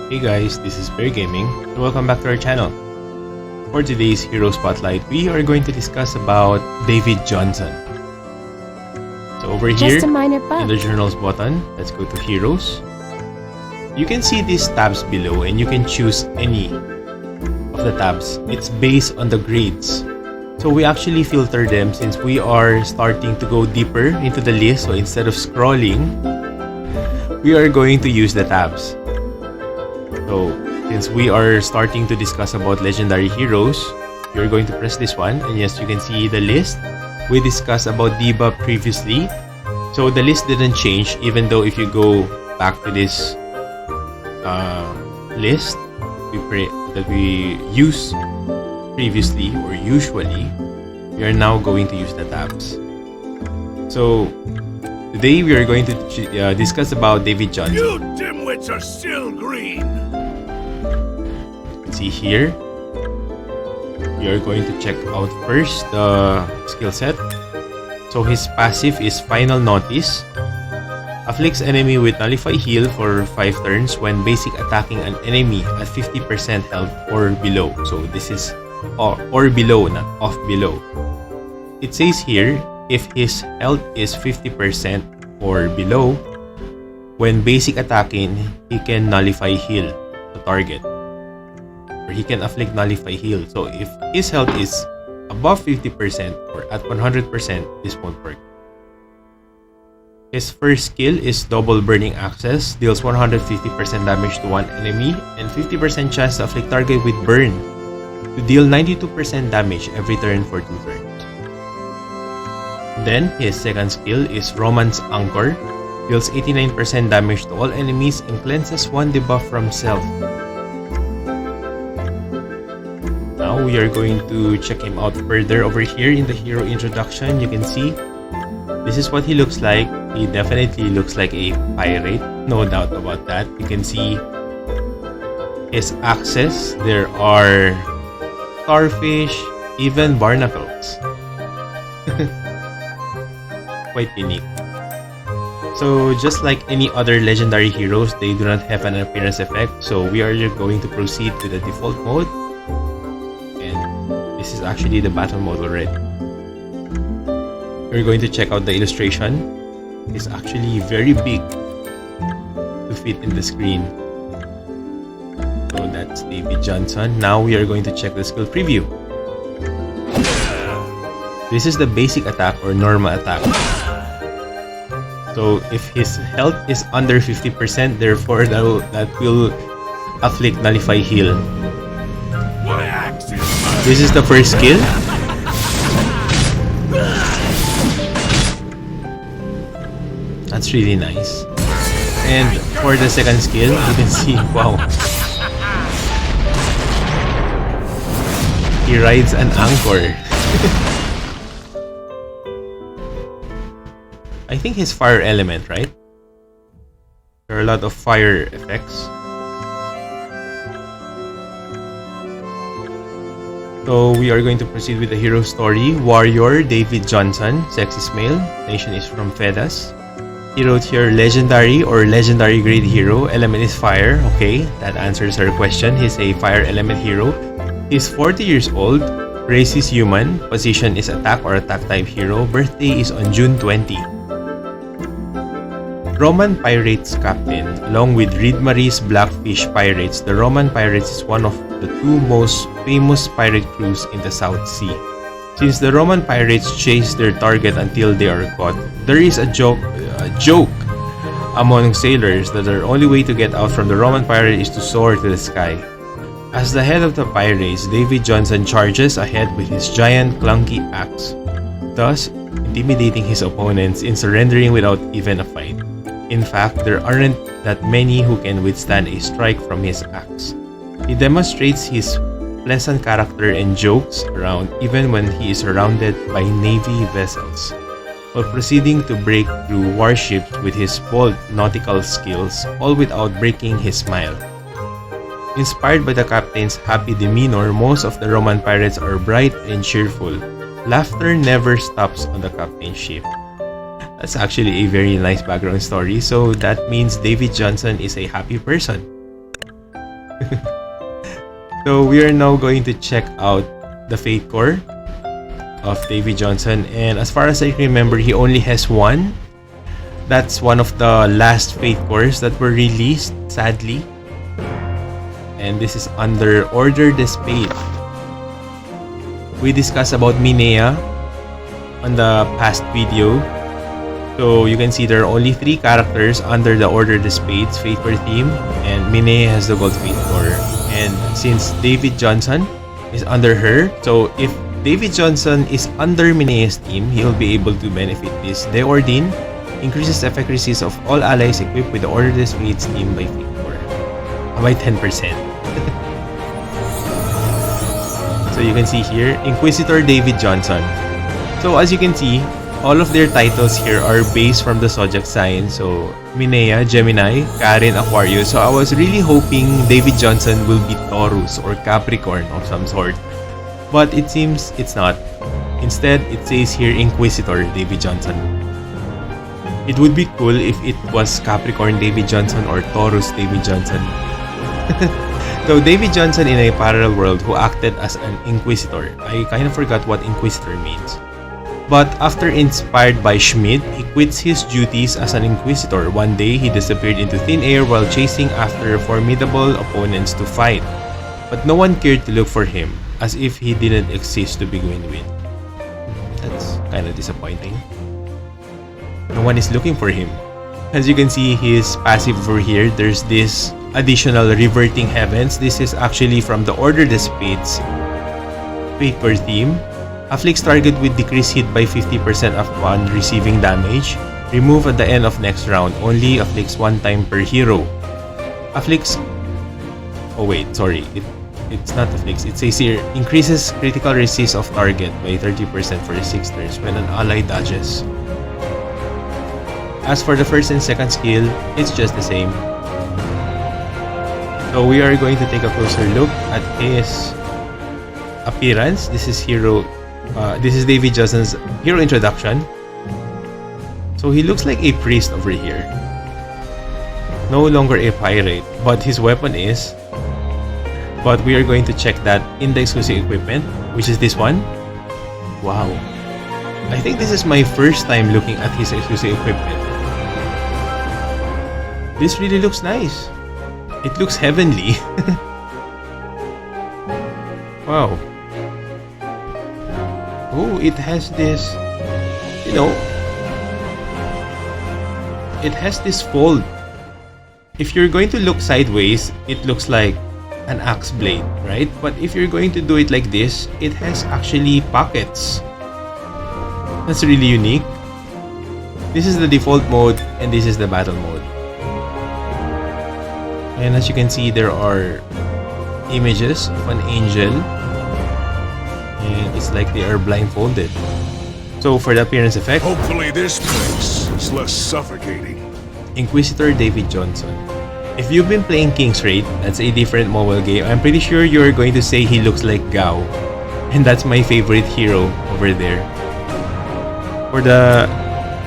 Hey guys, this is Bear Gaming and welcome back to our channel. For today's Hero Spotlight, we are going to discuss about David Johnson. So over here, in the Journals button, let's go to Heroes. You can see these tabs below and you can choose any of the tabs. It's based on the grades. So we actually filter them since we are starting to go deeper into the list. So instead of scrolling, we are going to use the tabs. So, since we are starting to discuss about legendary heroes, you're going to press this one, and yes, you can see the list. We discussed about Diva previously, so the list didn't change, even though if you go back to this list that we used previously or usually, we are now going to use the tabs. So, today we are going to discuss about David Johnson. You dimwits are still green! See here, we are going to check out first the skill set. So his passive is Final Notice. Afflicts enemy with Nullify Heal for 5 turns when basic attacking an enemy at 50% health or below. So this is or below, not off below. It says here, if his health is 50% or below, when basic attacking, he can Nullify Heal the target. Or he can afflict Nullify Heal. So if his health is above 50% or at 100%, this won't work. His first skill is Double Burning Access, deals 150% damage to one enemy and 50% chance to afflict target with burn to deal 92% damage every turn for 2 turns. Then his second skill is Romance Anchor, deals 89% damage to all enemies and cleanses 1 debuff from self. Now we are going to check him out further over here in the hero introduction. You can see this is what he looks like. He definitely looks like a pirate, no doubt about that. You can see his axes. There are starfish, even barnacles. Quite unique. So just like any other legendary heroes, they do not have an appearance effect. So we are going to proceed to the default mode. This is actually the battle mode already. We're going to check out the illustration. It's actually very big to fit in the screen. So that's David Johnson. Now we are going to check the skill preview. This is the basic attack or normal attack. So if his health is under 50%, therefore that will afflict Nullify Heal. This is the first skill. That's really nice. And for the second skill, you can see, wow. He rides an anchor. I think his fire element, right? There are a lot of fire effects. So we are going to proceed with the hero story. Warrior David Johnson, sexist male, nation is from Fedas. He wrote here legendary or legendary grade hero, element is fire. Okay, that answers our question. He's a fire element hero. He's 40 years old, race is human, position is attack or attack type hero, birthday is on June 20. Roman Pirates Captain. Along with Reedmarie's Blackfish Pirates, the Roman Pirates is one of the 2 most famous pirate crews in the South Sea. Since the Roman pirates chase their target until they are caught, there is a joke among sailors that their only way to get out from the Roman pirate is to soar to the sky. As the head of the pirates, David Johnson charges ahead with his giant clunky axe, thus intimidating his opponents in surrendering without even a fight. In fact, there aren't that many who can withstand a strike from his axe. He demonstrates his pleasant character and jokes around even when he is surrounded by navy vessels, while proceeding to break through warships with his bold nautical skills, all without breaking his smile. Inspired by the captain's happy demeanor, most of the Roman pirates are bright and cheerful. Laughter never stops on the captain's ship. That's actually a very nice background story. So that means David Johnson is a happy person. So we are now going to check out the Fate Core of Davy Johnson, and as far as I remember, he only has one. That's one of the last Fate Cores that were released, sadly. And this is under Order the Spade. We discussed about Minea on the past video. So you can see there are only 3 characters under the Order the Spades Fate Core theme, and Minea has the Gold Fate Core. And since David Johnson is under her, so if David Johnson is under Minea's team, he'll be able to benefit this. Deordine increases effect resist of all allies equipped with the Order the Spades team by Fate Core by 10%. So you can see here, Inquisitor David Johnson. So as you can see, all of their titles here are based from the zodiac sign. So Minea, Gemini, Karen, Aquarius. So I was really hoping David Johnson will be Taurus or Capricorn of some sort. But it seems it's not. Instead, it says here Inquisitor David Johnson. It would be cool if it was Capricorn David Johnson or Taurus David Johnson. So David Johnson in a parallel world who acted as an Inquisitor. I kind of forgot what Inquisitor means. But after inspired by Schmidt, he quits his duties as an Inquisitor. One day, he disappeared into thin air while chasing after formidable opponents to fight. But no one cared to look for him, as if he didn't exist to begin with. That's kind of disappointing. No one is looking for him. As you can see, his passive over here, there's this additional Reverting Heavens. This is actually from the Order the Spades Fate Core theme. Afflicts target with decreased hit by 50% upon receiving damage. Remove at the end of next round. Only afflicts 1 time per hero. Afflicts... Oh wait, sorry. It's not afflicts. It says here, increases critical resist of target by 30% for 6 turns when an ally dodges. As for the first and second skill, it's just the same. So we are going to take a closer look at his appearance. This is David Johnson's hero introduction. So he looks like a priest over here. No longer a pirate, but his weapon is. But we are going to check that in the exclusive equipment, which is this one. Wow. I think this is my first time looking at his exclusive equipment. This really looks nice. It looks heavenly. Wow. Oh, it has this, it has this fold. If you're going to look sideways, it looks like an axe blade, right? But if you're going to do it like this, it has actually pockets. That's really unique. This is the default mode and this is the battle mode. And as you can see, there are images of an angel. And it's like they are blindfolded. So for the appearance effect, hopefully this place is less suffocating. Inquisitor David Johnson. If you've been playing King's Raid, that's a different mobile game. I'm pretty sure you're going to say he looks like Gao. And that's my favorite hero over there. For the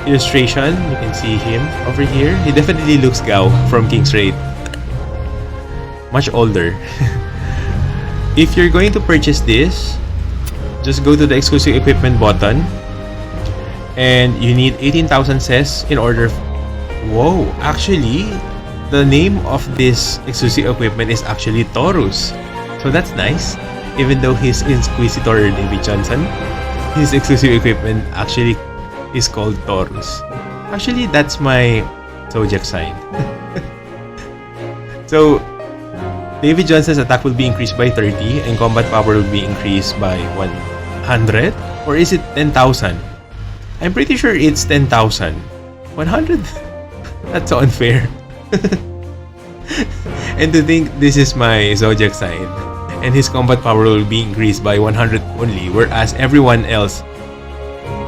illustration, you can see him over here. He definitely looks Gao from King's Raid. Much older. If you're going to purchase this, just go to the exclusive equipment button. And you need 18,000 CES in order. Whoa, actually, the name of this exclusive equipment is actually Taurus. So that's nice. Even though he's Inquisitor David Johnson, his exclusive equipment actually is called Taurus. Actually, that's my zodiac sign. So, David Johnson's attack will be increased by 30 and combat power will be increased by 100? Or is it 10,000? I'm pretty sure it's 10,000. 100? That's so unfair. And to think this is my zodiac sign and his combat power will be increased by 100 only, whereas everyone else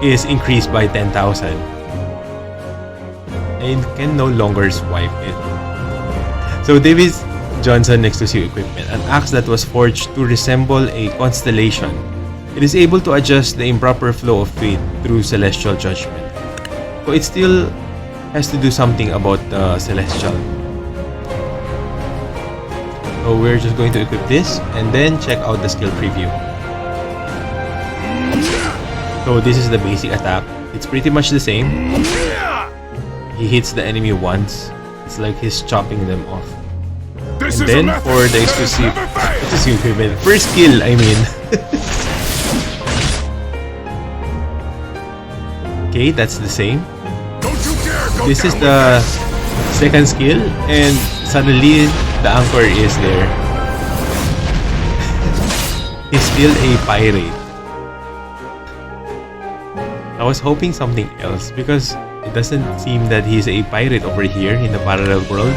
is increased by 10,000. And can no longer swipe it. So David Johnson exclusive equipment, an axe that was forged to resemble a constellation. It is able to adjust the improper flow of fate through celestial judgment. So it still has to do something about the celestial. So we're just going to equip this and then check out the skill preview. So this is the basic attack. It's pretty much the same. He hits the enemy once. It's like he's chopping them off. And then for the exclusive equipment, first skill, I mean. Okay, that's the same. This is the second skill, and suddenly the anchor is there. He's still a pirate. I was hoping something else because it doesn't seem that he's a pirate over here in the parallel world.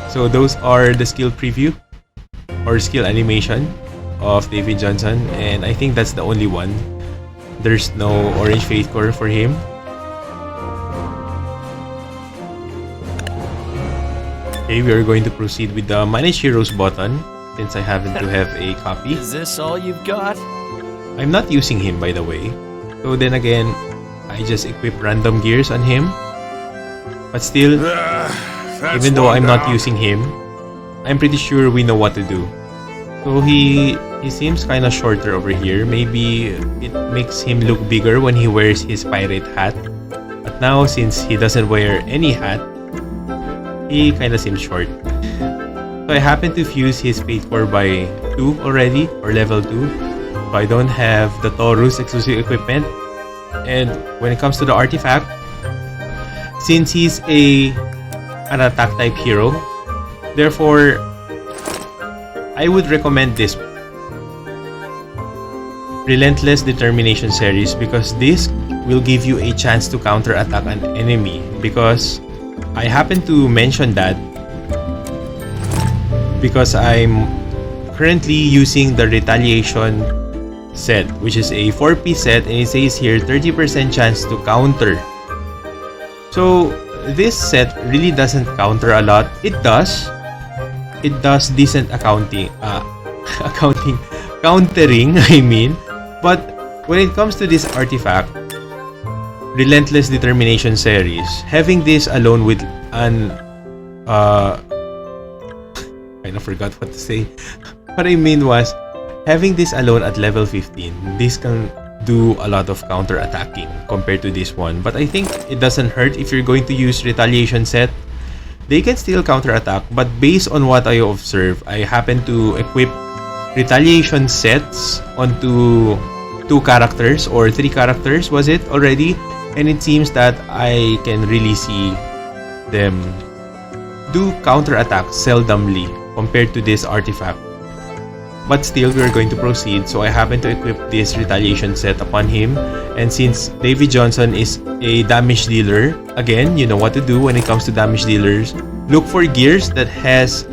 So those are the skill preview or skill animation of David Johnson, and I think that's the only one. There's no orange faith core for him. Okay, we are going to proceed with the Manage Heroes button since I happen to have a copy. Is this all you've got? I'm not using him, by the way. So then again, I just equip random gears on him. But still, even though I'm not using him, I'm pretty sure we know what to do. So he seems kind of shorter over here. Maybe it makes him look bigger when he wears his pirate hat. But now, since he doesn't wear any hat, he kind of seems short. So I happen to fuse his Faith Core by 2 already, or level 2. So I don't have the Taurus exclusive equipment. And when it comes to the artifact, since he's an attack type hero, therefore I would recommend this Relentless Determination series, because this will give you a chance to counter attack an enemy. Because I happen to mention that because I'm currently using the Retaliation set, which is a 4-piece set, and it says here 30% chance to counter. So this set really doesn't counter a lot. It does decent countering, I mean. But when it comes to this artifact, Relentless Determination series, having this alone with an kind of forgot what to say. What I mean was, having this alone at level 15, this can do a lot of counter attacking compared to this one. But I think it doesn't hurt if you're going to use Retaliation set. They can still counter attack, but based on what I observe, I happen to equip Retaliation sets onto 2 characters or 3 characters, was it already? And it seems that I can really see them do counter attack seldomly compared to this artifact. But still, we're going to proceed. So I happen to equip this Retaliation set upon him. And since David Johnson is a damage dealer, again, you know what to do when it comes to damage dealers. Look for gears that has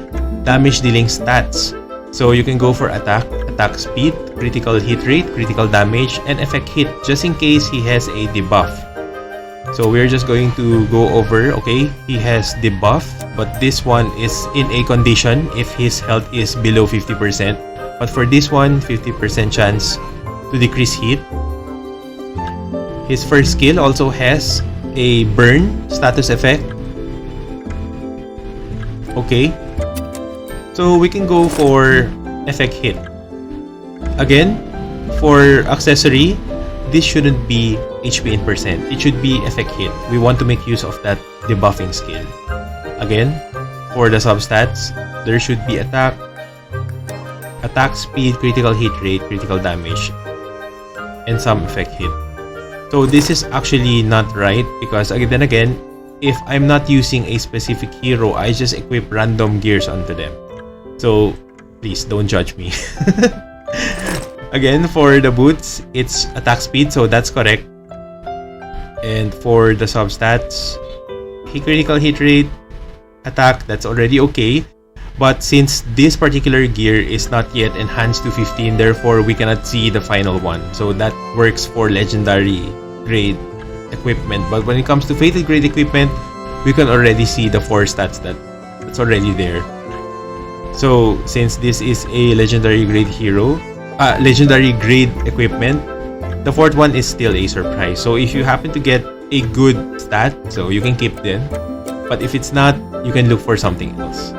damage dealing stats. So you can go for attack speed, critical hit rate, critical damage, and effect hit, just in case he has a debuff. So we're just going to go over, okay, he has debuff, but this one is in a condition if his health is below 50%. But for this one, 50% chance to decrease hit. His first skill also has a burn status effect. Okay. So we can go for effect hit. Again, for accessory, this shouldn't be HP in percent. It should be effect hit. We want to make use of that debuffing skill. Again, for the substats, there should be attack speed, critical hit rate, critical damage, and some effect hit. So this is actually not right, because then again, if I'm not using a specific hero, I just equip random gears onto them. So please don't judge me. Again, for the boots, it's attack speed, so that's correct. And for the substats, critical hit rate, attack, that's already okay. But since this particular gear is not yet enhanced to 15, therefore we cannot see the final one. So that works for legendary grade equipment. But when it comes to fated grade equipment, we can already see the 4 stats that's already there. So since this is a legendary grade hero, legendary grade equipment, the 4th one is still a surprise. So if you happen to get a good stat, so you can keep them. But if it's not, you can look for something else.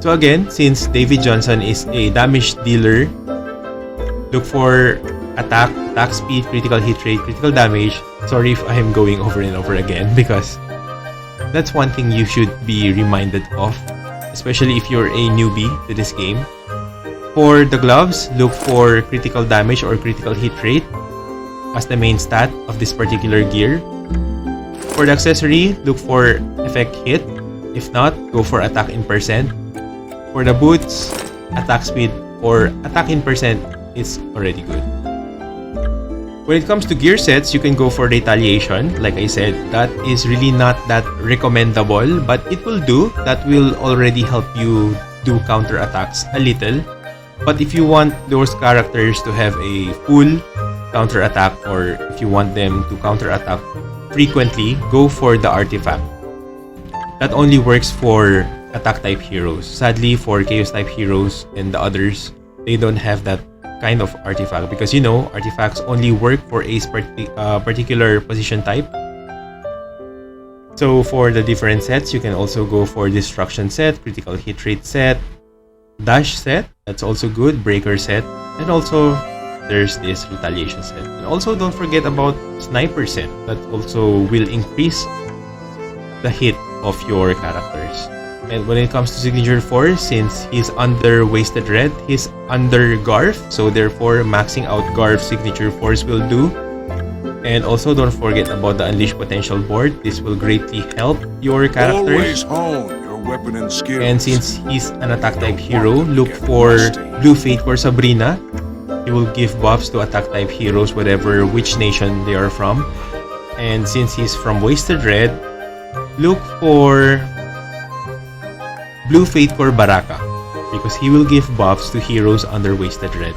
So again, since David Johnson is a damage dealer, look for attack speed, critical hit rate, critical damage. Sorry if I am going over and over again, because that's one thing you should be reminded of, especially if you're a newbie to this game. For the gloves, look for critical damage or critical hit rate as the main stat of this particular gear. For the accessory, look for effect hit. If not, go for attack in percent. For the boots, attack speed or attack in percent is already good. When it comes to gear sets, you can go for retaliation. Like I said, that is really not that recommendable, but it will do. That will already help you do counter attacks a little. But if you want those characters to have a full counter attack, or if you want them to counter attack frequently, go for the artifact. That only works for attack type heroes. Sadly, for chaos type heroes and the others, they don't have that kind of artifact, because you know, artifacts only work for a particular position type. So for the different sets, you can also go for destruction set, critical hit rate set, dash set, that's also good, breaker set, and also there's this retaliation set. And also don't forget about sniper set, that also will increase the hit of your characters. And when it comes to signature force, since he's under Wasted Red, he's under Garf, so therefore maxing out Garf's signature force will do. And also don't forget about the Unleash Potential board. This will greatly help your characters. Always hone your weapon and skills. And since he's an attack type hero, look for Blue Fate for Sabrina. He will give buffs to attack type heroes, whatever which nation they are from. And since he's from Wasted Red, look for Blue Fate for Baraka, because he will give buffs to heroes under Wasted Red.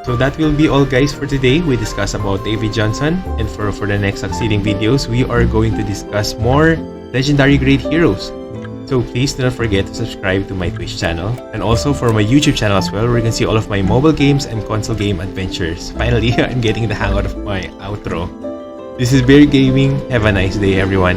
So that will be all, guys, for today. We discussed about David Johnson, and for the next succeeding videos, we are going to discuss more legendary great heroes. So please do not forget to subscribe to my Twitch channel, and also for my YouTube channel as well, where you can see all of my mobile games and console game adventures. Finally, I'm getting the hang out of my outro. This is Bear Gaming. Have a nice day, everyone.